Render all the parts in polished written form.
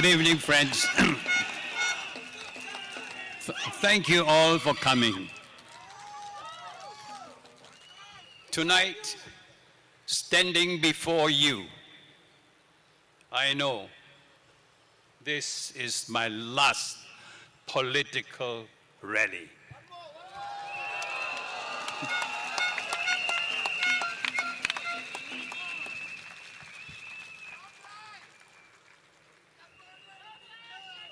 evening, friends. Thank you all for coming. Tonight, standing before you, I know this is my last political rally.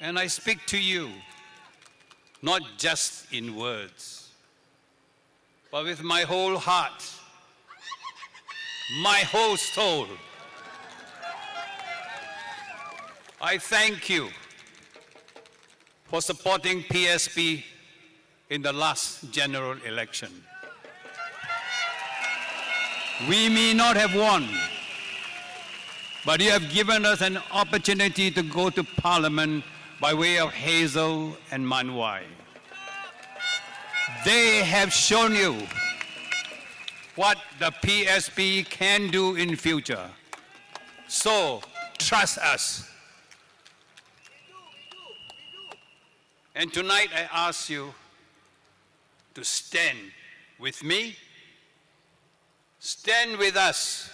And I speak to you, not just in words, but with my whole heart, my whole soul. I thank you for supporting PSP in the last general election. We may not have won, but you have given us an opportunity to go to Parliament by way of Hazel and Manwai. They have shown you what the PSP can do in future. So, trust us. And tonight I ask you to stand with me, stand with us,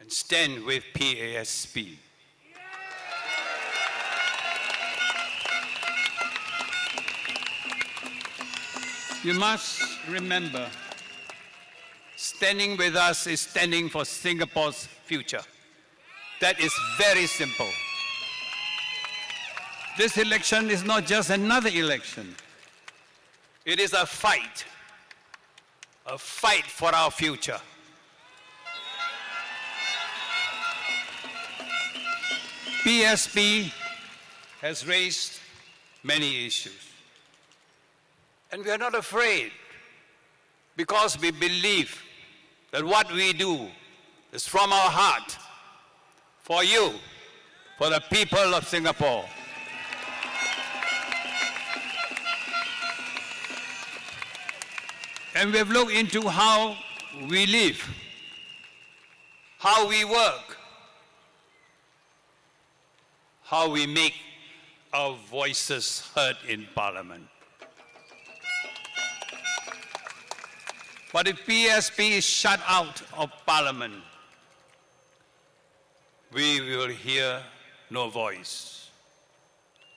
and stand with PSP. You must remember, standing with us is standing for Singapore's future. That is very simple. This election is not just another election. It is a fight for our future. PSP has raised many issues. And we are not afraid because we believe that what we do is from our heart, for you, for the people of Singapore. And we've looked into how we live, how we work, how we make our voices heard in Parliament. But if PSP is shut out of Parliament, we will hear no voice.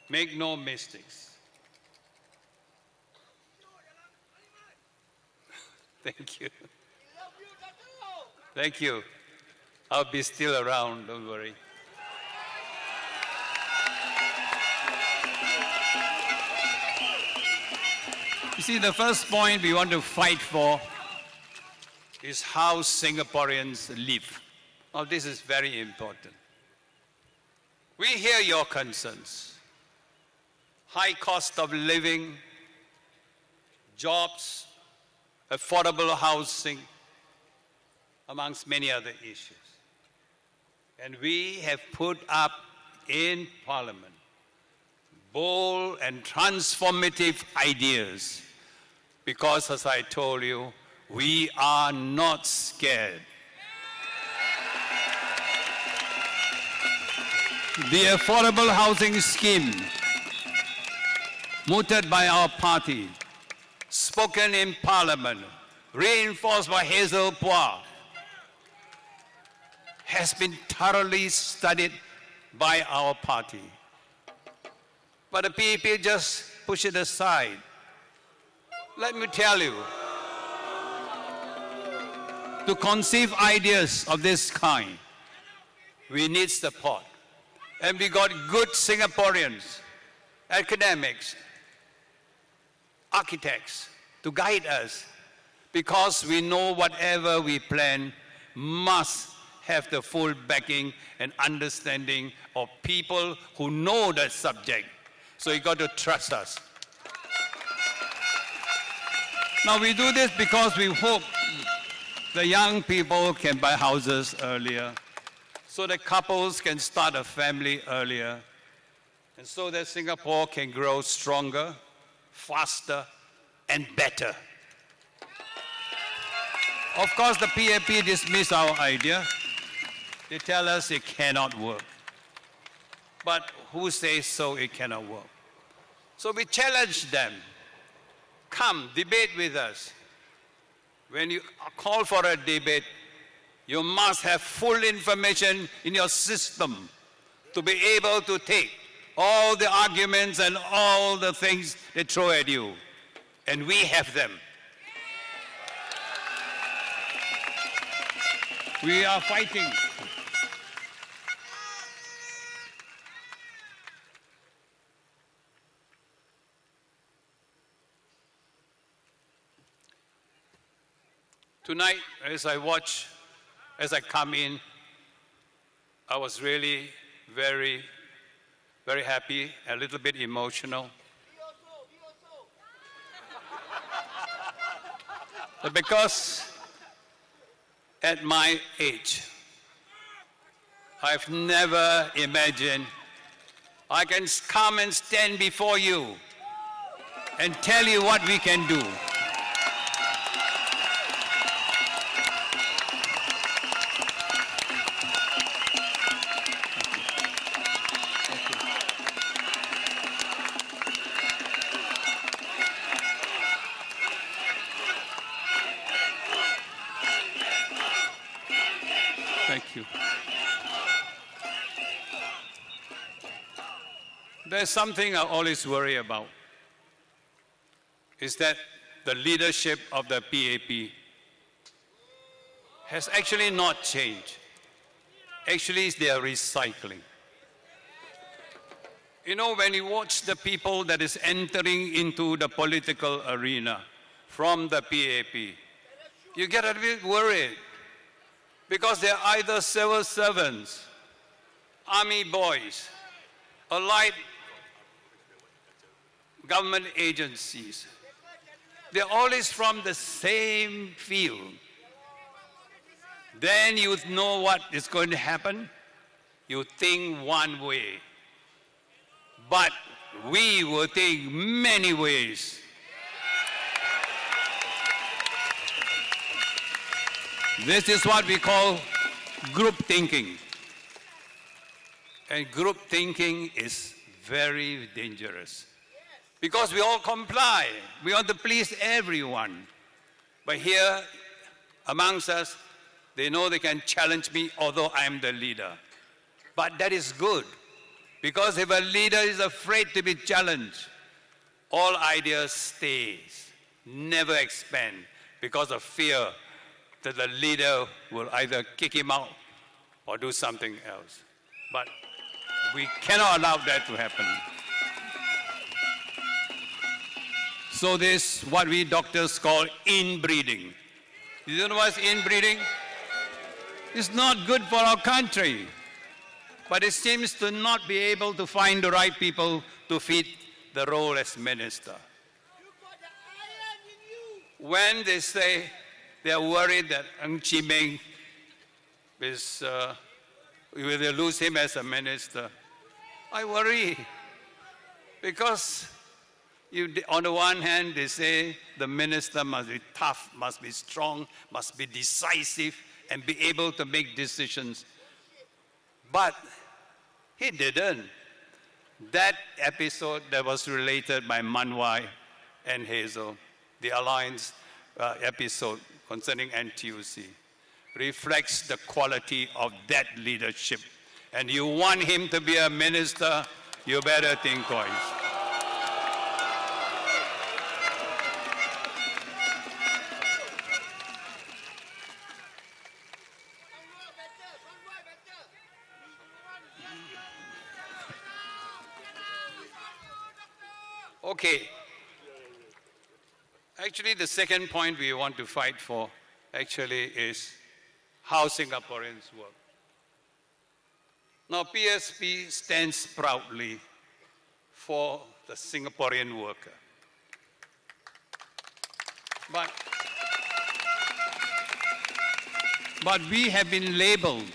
Make no mistakes. Thank you. Thank you. I'll be still around, don't worry. You see, the first point we want to fight for is how Singaporeans live. Now, this is very important. We hear your concerns. High cost of living, jobs, affordable housing, amongst many other issues. And we have put up in Parliament bold and transformative ideas because, as I told you, we are not scared. The affordable housing scheme, mooted by our party, spoken in Parliament, reinforced by Hazel Pua, has been thoroughly studied by our party. But the people just push it aside. Let me tell you, to conceive ideas of this kind, we need support. And we got good Singaporeans, academics, architects to guide us, because we know whatever we plan must have the full backing and understanding of people who know that subject. So you got to trust us. Now we do this because we hope the young people can buy houses earlier, so that couples can start a family earlier, and so that Singapore can grow stronger, faster, and better. Of course, the PAP dismissed our idea. They tell us it cannot work. But who says so it cannot work? So we challenge them. Come, debate with us. When you call for a debate, you must have full information in your system to be able to take all the arguments and all the things they throw at you. And we have them. We are fighting. Tonight, as I come in, I was really very, very happy, a little bit emotional. Because at my age, I've never imagined I can come and stand before you and tell you what we can do. Thank you. There's something I always worry about, is that the leadership of the PAP has actually not changed. Actually, they are recycling. You know, when you watch the people that is entering into the political arena from the PAP, you get a bit worried. Because they're either civil servants, army boys, allied government agencies. They're always from the same field. Then you know what is going to happen. You think one way. But we will think many ways. This is what we call group thinking. And group thinking is very dangerous. Because we all comply. We want to please everyone. But here, amongst us, they know they can challenge me, although I am the leader. But that is good. Because if a leader is afraid to be challenged, all ideas stays, never expand, because of fear that the leader will either kick him out or do something else. But we cannot allow that to happen. So this, what we doctors call inbreeding. You know what's inbreeding? It's not good for our country. But it seems to not be able to find the right people to fit the role as minister. When they say they are worried that Ng Chee Meng is, will they lose him as a minister, I worry. Because on the one hand, they say the minister must be tough, must be strong, must be decisive, and be able to make decisions. But he didn't. That episode that was related by Manwai and Hazel, the alliance episode concerning NTUC, reflects the quality of that leadership. And you want him to be a minister, you better think twice. Okay. Actually, the second point we want to fight for actually is how Singaporeans work. Now, PSP stands proudly for the Singaporean worker. But we have been labeled.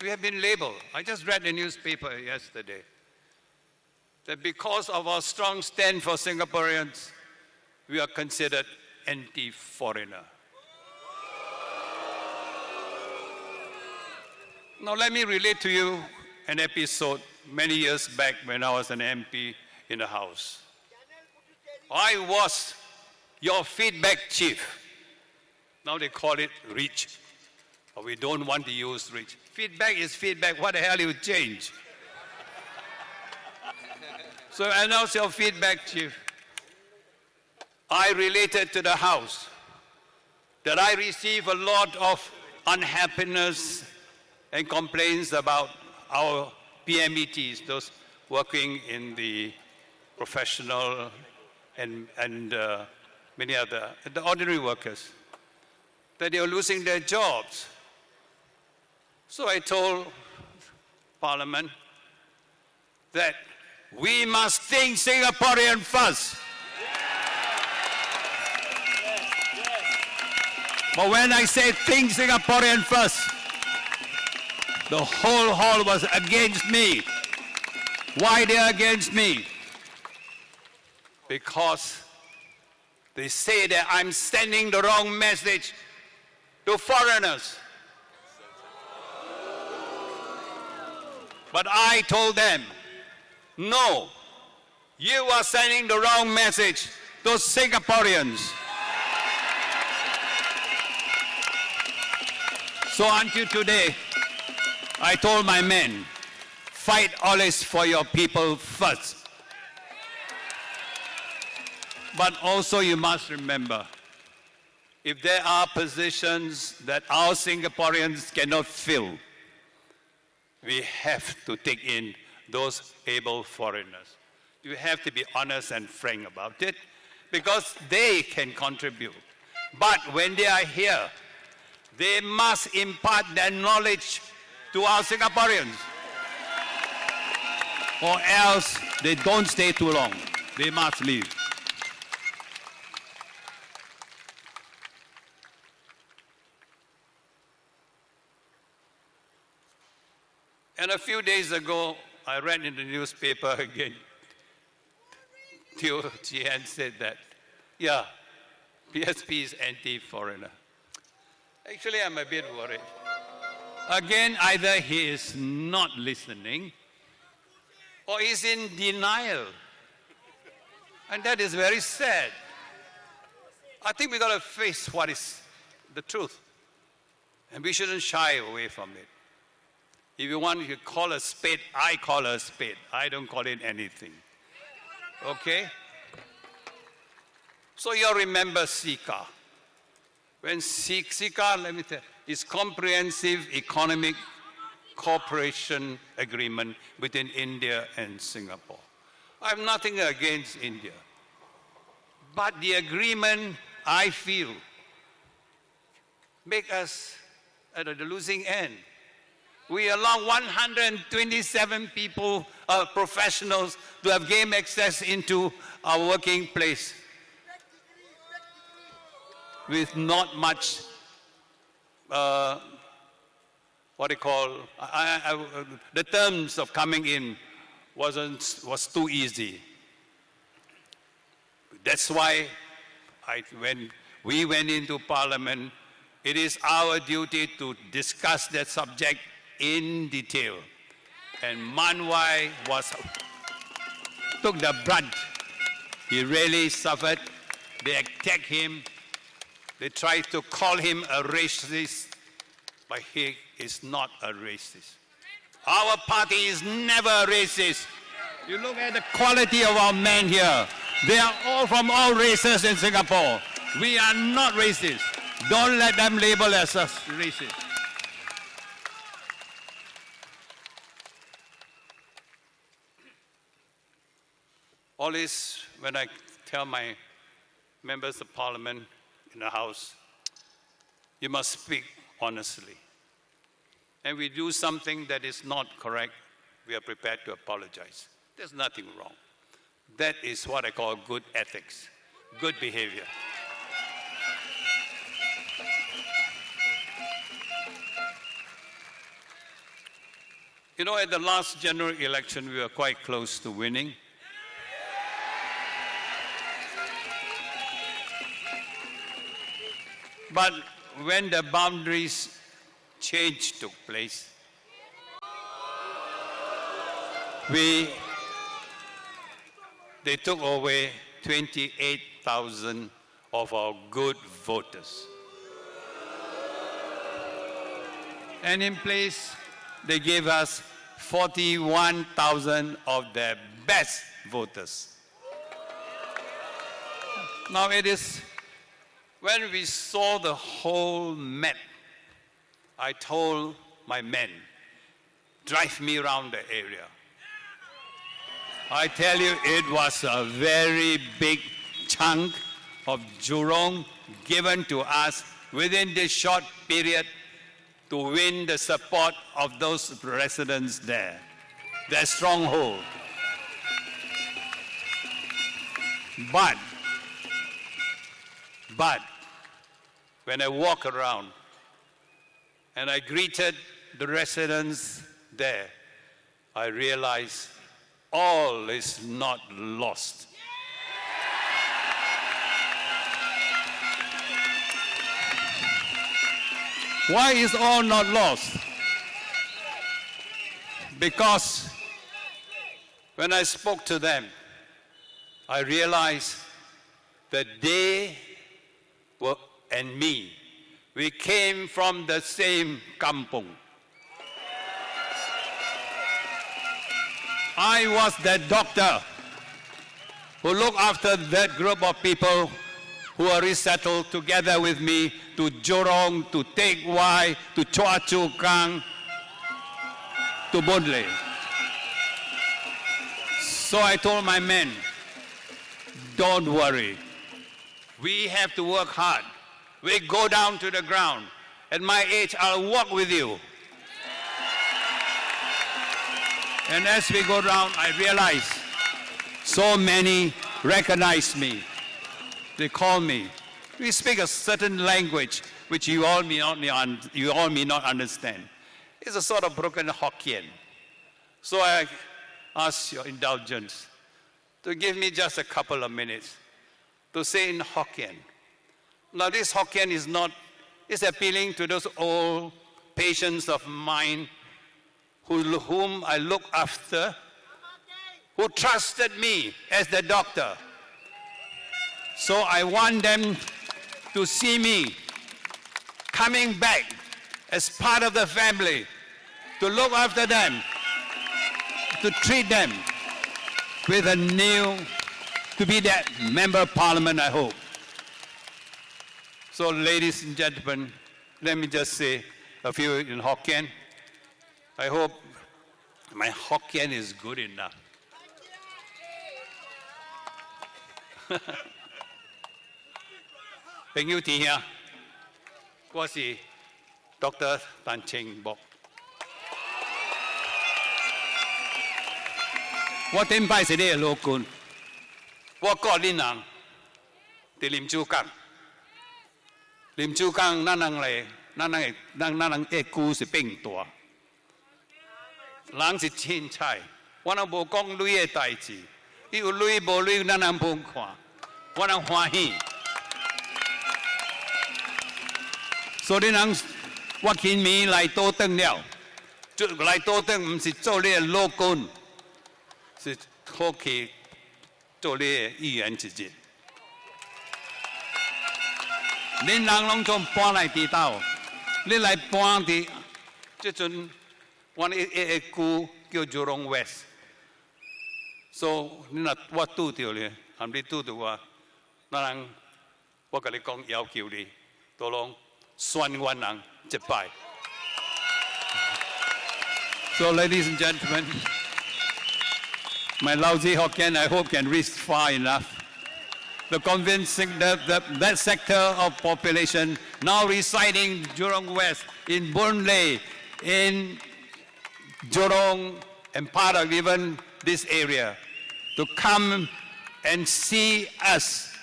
We have been labeled. I just read the newspaper yesterday that because of our strong stand for Singaporeans, we are considered anti-foreigner. Now let me relate to you an episode many years back when I was an MP in the House. I was your feedback chief. Now they call it reach. But we don't want to use reach. Feedback is feedback. What the hell you change? So I was your feedback chief. I related to the House that I receive a lot of unhappiness and complaints about our PMETs, those working in the professional and many other, the ordinary workers, that they are losing their jobs. So I told Parliament that we must think Singaporean first. But when I say think Singaporean first, the whole hall was against me. Why they're against me? Because they say that I'm sending the wrong message to foreigners. But I told them, no, you are sending the wrong message to Singaporeans. So until today, I told my men, fight always for your people first. But also you must remember, if there are positions that our Singaporeans cannot fill, we have to take in those able foreigners. You have to be honest and frank about it, because they can contribute. But when they are here, they must impart their knowledge to our Singaporeans, or else they don't stay too long. They must leave. And a few days ago, I read in the newspaper again, Teo Chee-Han said that, yeah, PSP is anti-foreigner. Actually, I'm a bit worried. Again, either he is not listening or he's in denial. And that is very sad. I think we've got to face what is the truth. And we shouldn't shy away from it. If you want to call a spade, I call a spade. I don't call it anything. Okay? So you remember CECA. When CECA, let me tell you, is Comprehensive Economic Cooperation Agreement between India and Singapore. I have nothing against India. But the agreement, I feel, make us at the losing end. We allow 127 people, professionals, to have gained access into our working place with not much, what they call, the terms of coming in was too easy. That's why when we went into Parliament, it is our duty to discuss that subject in detail. And Man Wai took the brunt. He really suffered. They attacked him. They tried to call him a racist, but he is not a racist. Our party is never a racist. You look at the quality of our men here. They are all from all races in Singapore. We are not racist. Don't let them label us as racist. Always, when I tell my members of Parliament in the House, you must speak honestly. And we do something that is not correct, we are prepared to apologize. There's nothing wrong. That is what I call good ethics, good behavior. You know, at the last general election, we were quite close to winning. But when the boundaries change took place, they took away 28,000 of our good voters. And in place, they gave us 41,000 of their best voters. Now it is, when we saw the whole map, I told my men, drive me around the area. I tell you, it was a very big chunk of Jurong given to us within this short period to win the support of those residents there, their stronghold. But when I walk around and I greeted the residents there, I realized all is not lost. Why is all not lost? Because when I spoke to them, I realized that they were, and me, we came from the same kampong. I was the doctor who looked after that group of people who are resettled together with me to Jurong, to Teck Wai, to Choa Chu Kang, to Boon Lay. So I told my men, don't worry. We have to work hard. We go down to the ground. At my age, I'll walk with you. And as we go down, I realize so many recognize me. They call me. We speak a certain language which you all may not understand. It's a sort of broken Hokkien. So I ask your indulgence to give me just a couple of minutes to say in Hokkien. Now this Hokkien is appealing to those old patients of mine whom I look after, who trusted me as the doctor. So I want them to see me coming back as part of the family, to look after them, to treat them with a new, to be that member of parliament, I hope. So ladies and gentlemen, let me just say a few in Hokkien. I hope my Hokkien is good enough.朋友聽下，我是 Dr. Cheng Bock。我點解是你嘅老官？我講你人，喺林州港。林州港，咱人嘅故是變大。人是凊彩，我人無講鐳嘅代志，伊有鐳無鐳，咱人無看，我人歡喜。所以人，我今年來多等了，來多等唔是做你嘅老官，是可以做你嘅議員之一。恁人攏總搬來地道，你來搬地，即陣我一區叫 Jurong West， 所以你若我拄到咧，含你拄到我，咱人我甲你講要求你，都攏選我人一擺。So ladies and gentlemen, my lousy Hokkien I hope can reach far enough. The convincing that sector of population now residing in Jurong West, in Boon Lay, in Jurong, and part of even this area, to come and see us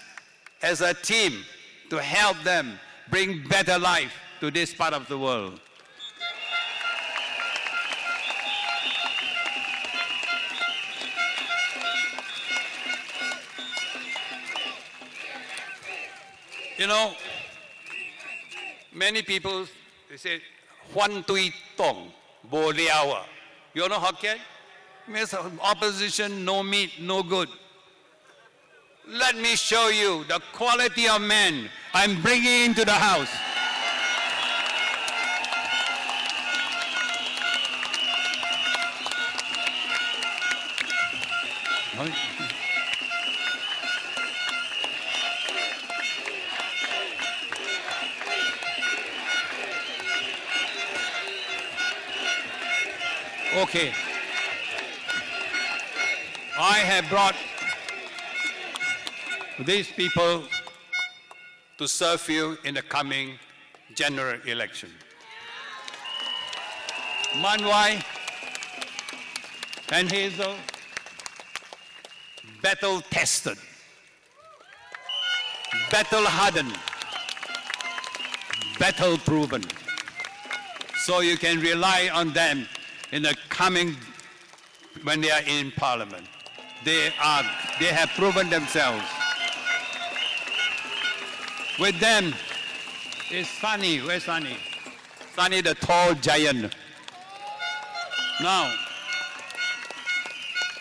as a team to help them bring better life to this part of the world. You know, many people, they say, Huan Tui Tong, Bo Liao. You know Hokkien? Miss opposition, no meat, no good. Let me show you the quality of men I'm bringing into the house. Okay. I have brought these people to serve you in the coming general election. Manwai and Hazel, battle-tested, battle-hardened, battle-proven. So you can rely on them in the coming, when they are in Parliament. They have proven themselves. With them is Sunny. Where's Sunny? Sunny, the tall giant. Now,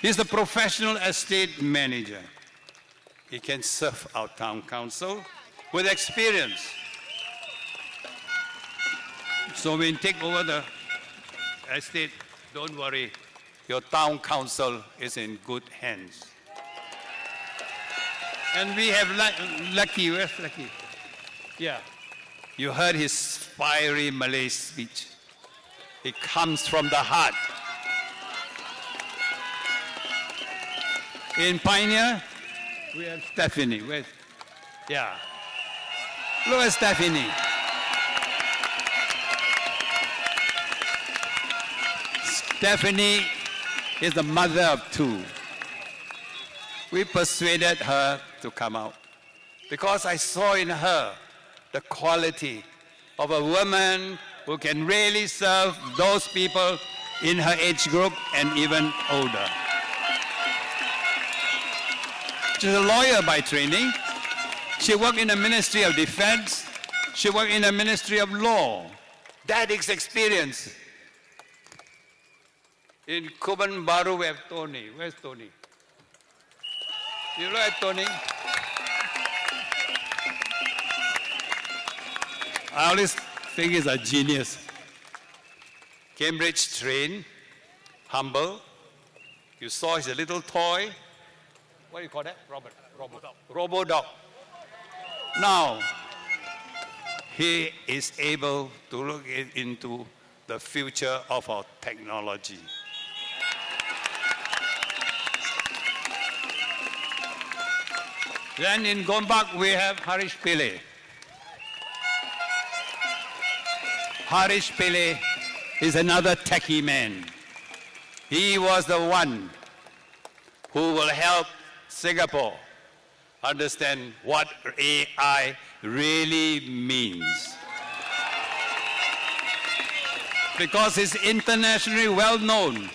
he's a professional estate manager. He can serve our town council with experience. So when you take over the estate, don't worry, your town council is in good hands. And we have Lucky. Where's Lucky? Yeah. You heard his fiery Malay speech. It comes from the heart. In Pioneer, we have Stephanie. Where's? Yeah. Look at Stephanie. Stephanie is the mother of two. We persuaded her to come out because I saw in her the quality of a woman who can really serve those people in her age group and even older. She's a lawyer by training. She worked in the Ministry of Defense. She worked in the Ministry of Law. That is experience. In Kuban Baru, we have Tony. Where's Tony? You look at Tony. I always think he's a genius. Cambridge trained, humble. You saw his little toy. What do you call that? Robo-dog. Now, he is able to look into the future of our technology. Then in Gombak, we have Harish Pillay. Harish Pillay is another techie man. He was the one who will help Singapore understand what AI really means. Because he's internationally well known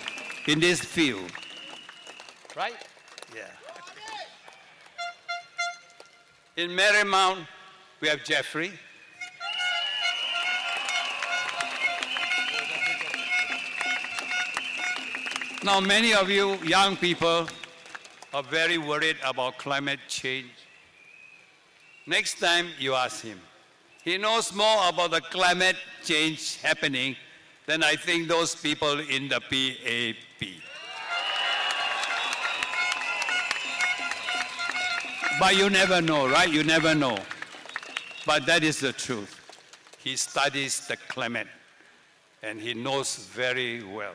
in this field. Right? Yeah. In Marymount, we have Jeffrey. Now, many of you young people are very worried about climate change. Next time you ask him. He knows more about the climate change happening than I think those people in the PAP. But you never know, right? You never know. But that is the truth. He studies the climate, and he knows very well.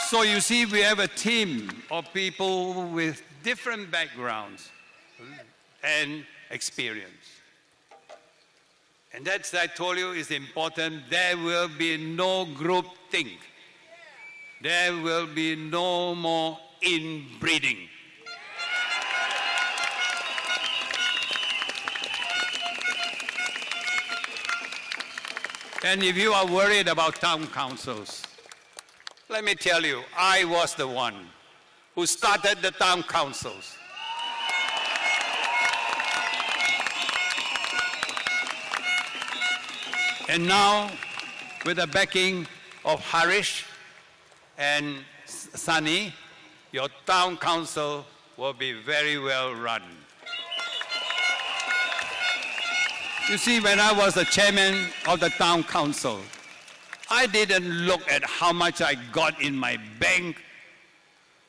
So you see, we have a team of people with different backgrounds and experience. And that's, I told you, is important. There will be no group think. There will be no more inbreeding. And if you are worried about town councils, let me tell you, I was the one who started the town councils. And now, with the backing of Harish and Sunny, your town council will be very well run. You see, when I was the chairman of the town council, I didn't look at how much I got in my bank.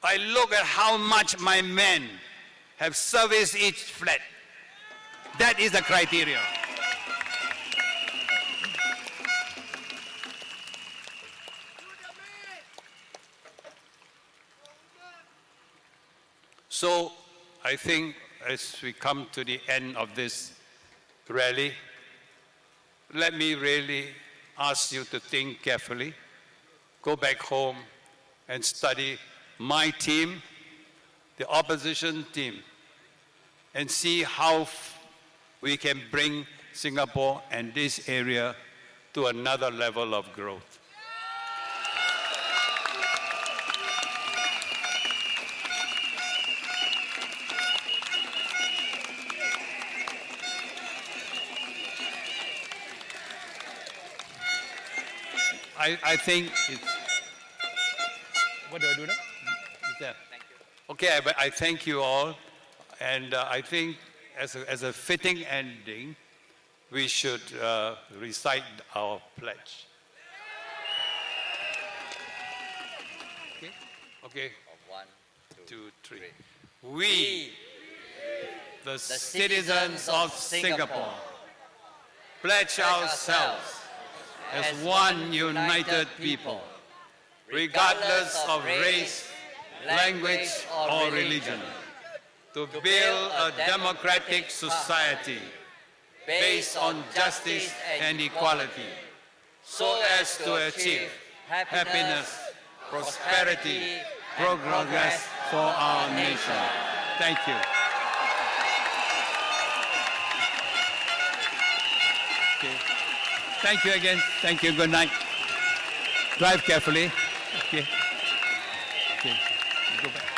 I look at how much my men have serviced each flat. That is the criteria. So I think as we come to the end of this rally, let me really ask you to think carefully, go back home and study my team, the opposition team, and see how we can bring Singapore and this area to another level of growth. I think it's, what do I do now? Is that? Thank you. Okay, I thank you all, and I think as a fitting ending, we should recite our pledge. Okay? Okay. 1, 2, 3. We, the citizens of Singapore, pledge ourselves as one united people, regardless of race, language, or religion, to build a democratic society based on justice and equality, so as to achieve happiness, prosperity, progress for our nation. Thank you. Okay. Thank you again. Thank you. Good night. Drive carefully. Okay. Okay. Go back.